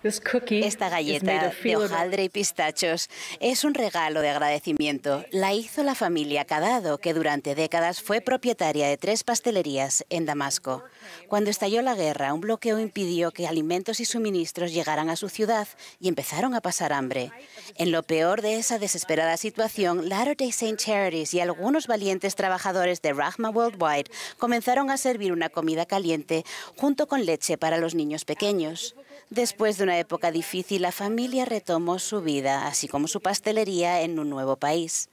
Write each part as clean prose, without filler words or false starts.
Esta galleta de hojaldre y pistachos es un regalo de agradecimiento. La hizo la familia Cadado, que durante décadas fue propietaria de 3 pastelerías en Damasco. Cuando estalló la guerra, un bloqueo impidió que alimentos y suministros llegaran a su ciudad y empezaron a pasar hambre. En lo peor de esa desesperada situación, Latter-day Saint Charities y algunos valientes trabajadores de Rahma Worldwide comenzaron a servir una comida caliente junto con leche para los niños pequeños. Después de una época difícil, la familia retomó su vida, así como su pastelería, en un nuevo país.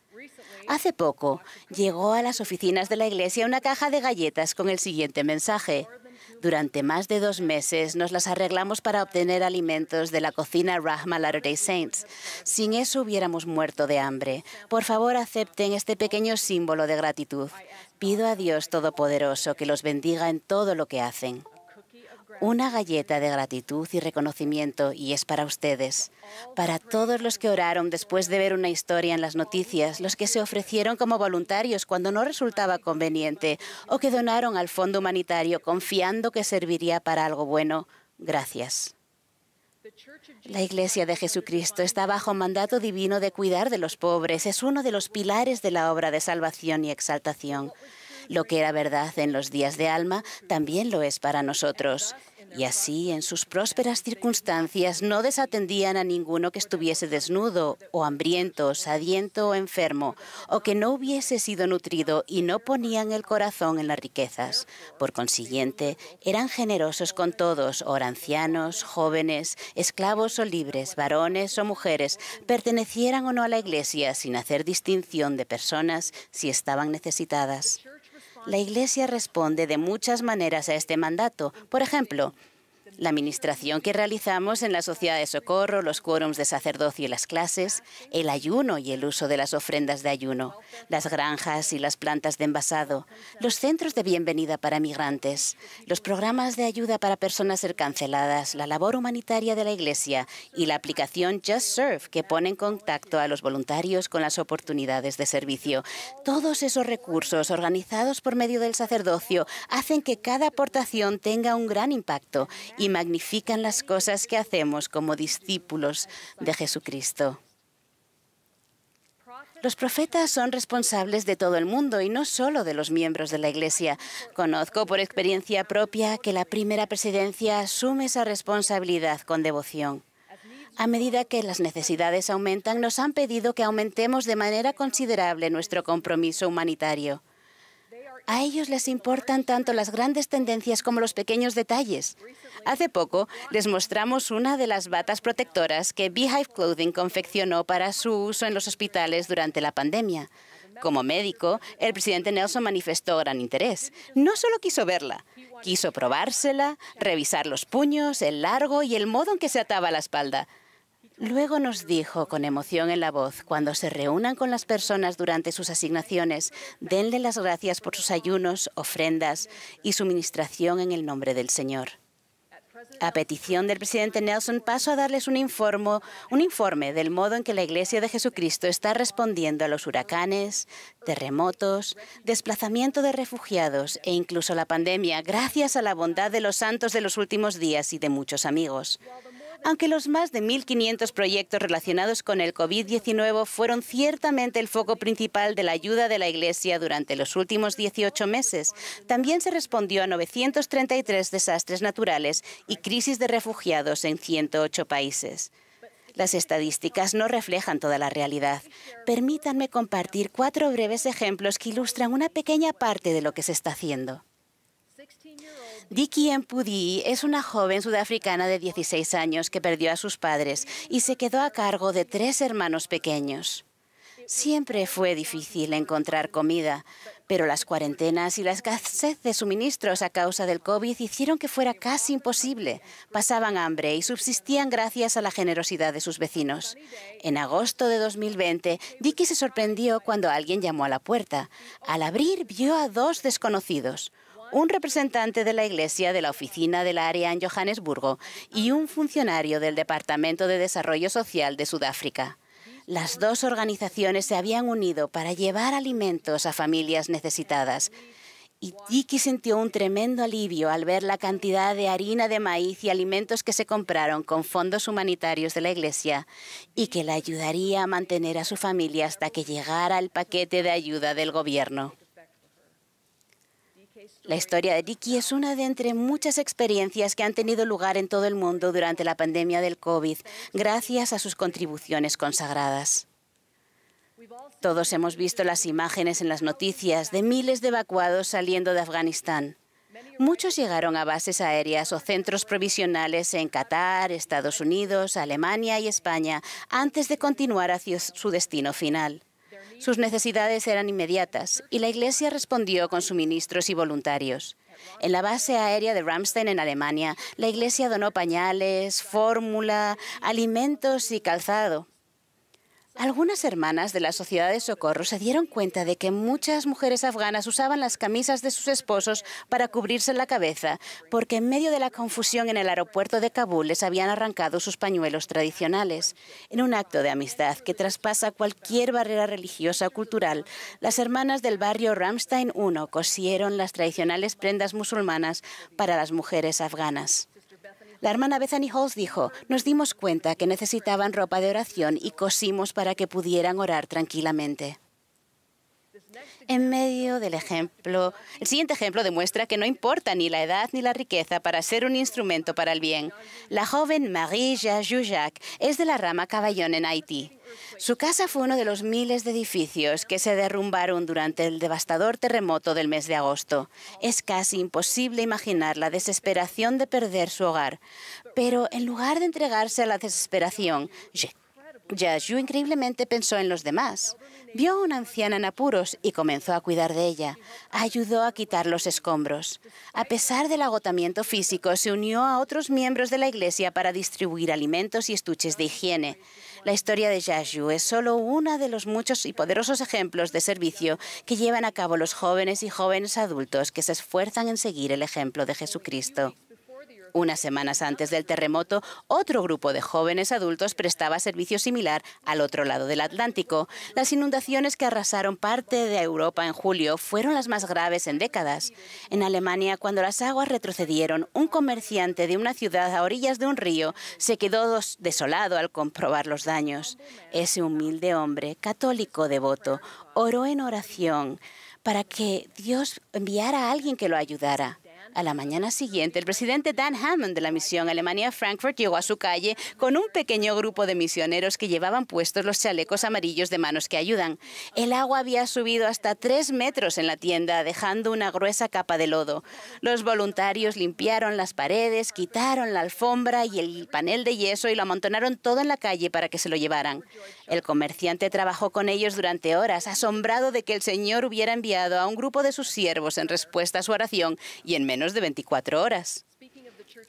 Hace poco, llegó a las oficinas de la iglesia una caja de galletas con el siguiente mensaje: durante más de 2 meses nos las arreglamos para obtener alimentos de la cocina Rahma Latter-day Saints. Sin eso hubiéramos muerto de hambre. Por favor, acepten este pequeño símbolo de gratitud. Pido a Dios Todopoderoso que los bendiga en todo lo que hacen. Una galleta de gratitud y reconocimiento, y es para ustedes, para todos los que oraron después de ver una historia en las noticias, los que se ofrecieron como voluntarios cuando no resultaba conveniente o que donaron al fondo humanitario confiando que serviría para algo bueno. Gracias. La Iglesia de Jesucristo está bajo mandato divino de cuidar de los pobres. Es uno de los pilares de la obra de salvación y exaltación. Lo que era verdad en los días de Alma también lo es para nosotros. Y así, en sus prósperas circunstancias, no desatendían a ninguno que estuviese desnudo, o hambriento, sediento o enfermo, o que no hubiese sido nutrido, y no ponían el corazón en las riquezas. Por consiguiente, eran generosos con todos, ora ancianos, jóvenes, esclavos o libres, varones o mujeres, pertenecieran o no a la Iglesia, sin hacer distinción de personas si estaban necesitadas. La Iglesia responde de muchas maneras a este mandato. Por ejemplo, la administración que realizamos en la Sociedad de Socorro, los quórums de sacerdocio y las clases, el ayuno y el uso de las ofrendas de ayuno, las granjas y las plantas de envasado, los centros de bienvenida para migrantes, los programas de ayuda para personas canceladas, la labor humanitaria de la Iglesia y la aplicación Just Serve, que pone en contacto a los voluntarios con las oportunidades de servicio. Todos esos recursos, organizados por medio del sacerdocio, hacen que cada aportación tenga un gran impacto y magnifican las cosas que hacemos como discípulos de Jesucristo. Los profetas son responsables de todo el mundo y no solo de los miembros de la Iglesia. Conozco por experiencia propia que la primera presidencia asume esa responsabilidad con devoción. A medida que las necesidades aumentan, nos han pedido que aumentemos de manera considerable nuestro compromiso humanitario. A ellos les importan tanto las grandes tendencias como los pequeños detalles. Hace poco les mostramos una de las batas protectoras que Beehive Clothing confeccionó para su uso en los hospitales durante la pandemia. Como médico, el presidente Nelson manifestó gran interés. No solo quiso verla, quiso probársela, revisar los puños, el largo y el modo en que se ataba a la espalda. Luego nos dijo con emoción en la voz: cuando se reúnan con las personas durante sus asignaciones, denle las gracias por sus ayunos, ofrendas y su ministración en el nombre del Señor. A petición del presidente Nelson, paso a darles un informe del modo en que la Iglesia de Jesucristo está respondiendo a los huracanes, terremotos, desplazamiento de refugiados e incluso la pandemia, gracias a la bondad de los santos de los últimos días y de muchos amigos. Aunque los más de 1.500 proyectos relacionados con el COVID-19 fueron ciertamente el foco principal de la ayuda de la Iglesia durante los últimos 18 meses, también se respondió a 933 desastres naturales y crisis de refugiados en 108 países. Las estadísticas no reflejan toda la realidad. Permítanme compartir 4 breves ejemplos que ilustran una pequeña parte de lo que se está haciendo. Diki Mpudi es una joven sudafricana de 16 años que perdió a sus padres y se quedó a cargo de 3 hermanos pequeños. Siempre fue difícil encontrar comida, pero las cuarentenas y la escasez de suministros a causa del COVID hicieron que fuera casi imposible. Pasaban hambre y subsistían gracias a la generosidad de sus vecinos. En agosto de 2020, Diki se sorprendió cuando alguien llamó a la puerta. Al abrir, vio a 2 desconocidos: un representante de la Iglesia de la oficina del área en Johannesburgo y un funcionario del Departamento de Desarrollo Social de Sudáfrica. Las 2 organizaciones se habían unido para llevar alimentos a familias necesitadas Y Dicky sintió un tremendo alivio al ver la cantidad de harina de maíz y alimentos que se compraron con fondos humanitarios de la iglesia y que le ayudaría a mantener a su familia hasta que llegara el paquete de ayuda del gobierno. La historia de Dicky es una de entre muchas experiencias que han tenido lugar en todo el mundo durante la pandemia del COVID, gracias a sus contribuciones consagradas. Todos hemos visto las imágenes en las noticias de miles de evacuados saliendo de Afganistán. Muchos llegaron a bases aéreas o centros provisionales en Qatar, Estados Unidos, Alemania y España antes de continuar hacia su destino final. Sus necesidades eran inmediatas y la Iglesia respondió con suministros y voluntarios. En la base aérea de Ramstein, en Alemania, la Iglesia donó pañales, fórmula, alimentos y calzado. Algunas hermanas de la Sociedad de Socorro se dieron cuenta de que muchas mujeres afganas usaban las camisas de sus esposos para cubrirse la cabeza, porque en medio de la confusión en el aeropuerto de Kabul les habían arrancado sus pañuelos tradicionales. En un acto de amistad que traspasa cualquier barrera religiosa o cultural, las hermanas del barrio Ramstein I cosieron las tradicionales prendas musulmanas para las mujeres afganas. La hermana Bethany Halls dijo, nos dimos cuenta que necesitaban ropa de oración y cosimos para que pudieran orar tranquilamente. En medio del ejemplo, el siguiente ejemplo demuestra que no importa ni la edad ni la riqueza para ser un instrumento para el bien. La joven Marie Jajoujac es de la rama Caballón en Haití. Su casa fue uno de los miles de edificios que se derrumbaron durante el devastador terremoto del mes de agosto. Es casi imposible imaginar la desesperación de perder su hogar. Pero en lugar de entregarse a la desesperación, Jajou increíblemente pensó en los demás. Vio a una anciana en apuros y comenzó a cuidar de ella. Ayudó a quitar los escombros. A pesar del agotamiento físico, se unió a otros miembros de la iglesia para distribuir alimentos y estuches de higiene. La historia de Jajou es solo uno de los muchos y poderosos ejemplos de servicio que llevan a cabo los jóvenes y jóvenes adultos que se esfuerzan en seguir el ejemplo de Jesucristo. Unas semanas antes del terremoto, otro grupo de jóvenes adultos prestaba servicio similar al otro lado del Atlántico. Las inundaciones que arrasaron parte de Europa en julio fueron las más graves en décadas. En Alemania, cuando las aguas retrocedieron, un comerciante de una ciudad a orillas de un río se quedó desolado al comprobar los daños. Ese humilde hombre, católico devoto, oró en oración para que Dios enviara a alguien que lo ayudara. A la mañana siguiente, el presidente Dan Hammond de la misión Alemania-Frankfurt llegó a su calle con un pequeño grupo de misioneros que llevaban puestos los chalecos amarillos de manos que ayudan. El agua había subido hasta 3 metros en la tienda, dejando una gruesa capa de lodo. Los voluntarios limpiaron las paredes, quitaron la alfombra y el panel de yeso y lo amontonaron todo en la calle para que se lo llevaran. El comerciante trabajó con ellos durante horas, asombrado de que el Señor hubiera enviado a un grupo de sus siervos en respuesta a su oración y en menos de 24 horas.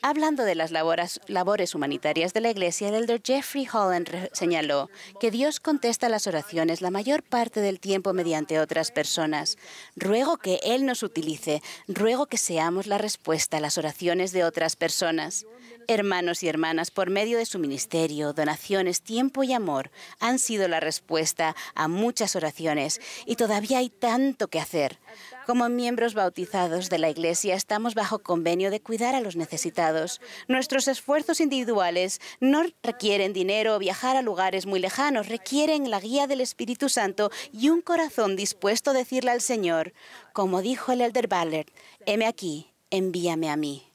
Hablando de las labores humanitarias de la Iglesia, el elder Jeffrey Holland señaló que Dios contesta las oraciones la mayor parte del tiempo mediante otras personas. Ruego que Él nos utilice, ruego que seamos la respuesta a las oraciones de otras personas. Hermanos y hermanas, por medio de su ministerio, donaciones, tiempo y amor, han sido la respuesta a muchas oraciones y todavía hay tanto que hacer. Como miembros bautizados de la Iglesia, estamos bajo convenio de cuidar a los necesitados. Nuestros esfuerzos individuales no requieren dinero o viajar a lugares muy lejanos, requieren la guía del Espíritu Santo y un corazón dispuesto a decirle al Señor, como dijo el elder Ballard, heme aquí, envíame a mí.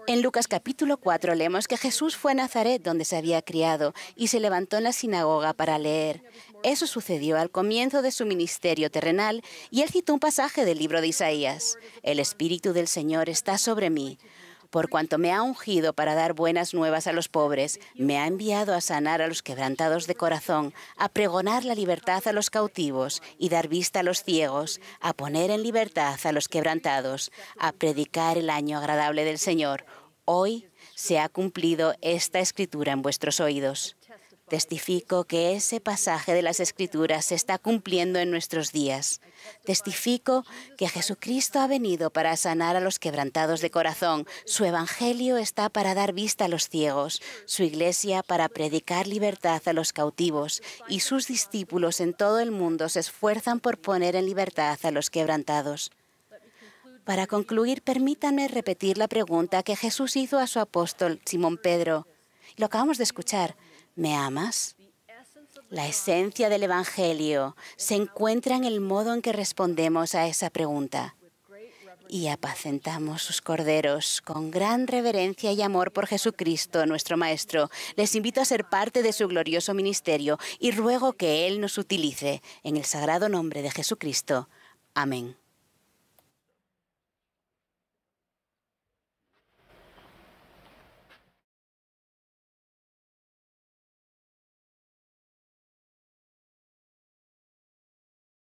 En Lucas capítulo 4 leemos que Jesús fue a Nazaret, donde se había criado, y se levantó en la sinagoga para leer. Eso sucedió al comienzo de su ministerio terrenal, y él citó un pasaje del libro de Isaías. El Espíritu del Señor está sobre mí, por cuanto me ha ungido para dar buenas nuevas a los pobres, me ha enviado a sanar a los quebrantados de corazón, a pregonar la libertad a los cautivos y dar vista a los ciegos, a poner en libertad a los quebrantados, a predicar el año agradable del Señor. Hoy se ha cumplido esta escritura en vuestros oídos. Testifico que ese pasaje de las Escrituras se está cumpliendo en nuestros días. Testifico que Jesucristo ha venido para sanar a los quebrantados de corazón. Su evangelio está para dar vista a los ciegos, su iglesia para predicar libertad a los cautivos, y sus discípulos en todo el mundo se esfuerzan por poner en libertad a los quebrantados. Para concluir, permítanme repetir la pregunta que Jesús hizo a su apóstol Simón Pedro. Lo acabamos de escuchar. ¿Me amas? La esencia del Evangelio se encuentra en el modo en que respondemos a esa pregunta. Y apacentamos sus corderos con gran reverencia y amor por Jesucristo, nuestro Maestro. Les invito a ser parte de su glorioso ministerio y ruego que Él nos utilice en el sagrado nombre de Jesucristo. Amén.